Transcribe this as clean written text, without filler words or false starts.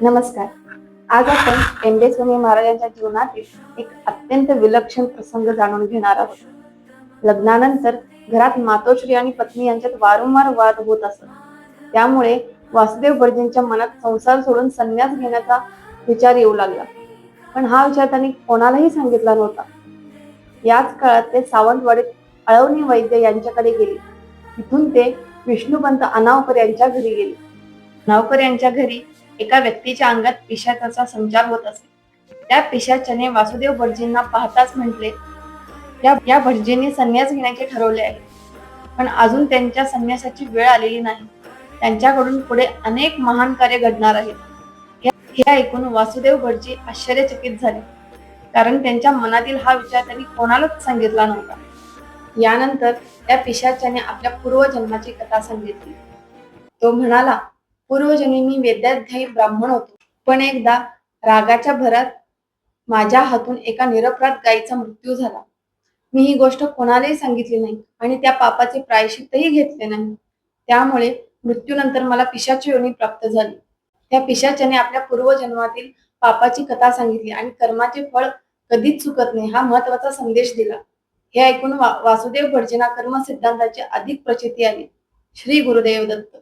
नमस्कार. आज आपण एम. स्वामी महाराजांच्या जीवनातील एक अत्यंत विलक्षण प्रसंग जाणून घेणार आहोत. लग्नानंतर घरात मातोश्री आणि पत्नी यांच्यात वारंवार वाद होत असत. त्यामुळे वासुदेव भटजींच्या मनात संसार सोडून संन्यास घेण्याचा विचार येऊ लागला. पण हा विचार त्यांनी कोणालाही सांगितला नव्हता. याच काळात ते सावंतवाडीत अळवणी वैद्य यांच्याकडे गेले. तिथून ते विष्णुपंत अनावकर यांच्या घरी गेले. अनावकर यांच्या घरी एका व्यक्तीच्या अंगात पिशाचाचा संचार होत असे. त्या पिशाच्याने वासुदेव भटजींना पाहताच म्हटले, या भटजींनी संन्यास घेण्याचे ठरवले आहे, पण अजून त्यांच्या संन्यासाची वेळ आलेली नाही. त्यांच्याकडून पुढे अनेक महान कार्य घडणार आहेत. हे ऐकून वासुदेव भटजी आश्चर्यचकित झाले, कारण त्यांच्या मनातील हा विचार त्यांनी कोणालाच सांगितला नव्हता. यानंतर त्या पिशाच्याने आपल्या पूर्वजन्माची कथा सांगितली. तो म्हणाला, पूर्वजन्मी मी वेदाध्यायी ब्राह्मण होतो, पण एकदा रागाच्या भरात माझ्या हातून एका निरपराध गायीचा मृत्यू झाला. मी ही गोष्ट कोणालाही सांगितली नाही आणि त्या पापाचे प्रायश्चित्तही घेतले नाही. त्यामुळे मृत्यूनंतर मला पिशाची योनी प्राप्त झाली. त्या पिशाच्याने आपल्या पूर्वजन्मातील पापाची कथा सांगितली आणि कर्माचे फळ कधीच चुकत नाही हा महत्वाचा संदेश दिला. हे ऐकून वासुदेव भटजींना कर्म सिद्धांताची अधिक प्रचिती आली. श्री गुरुदेव दत्त.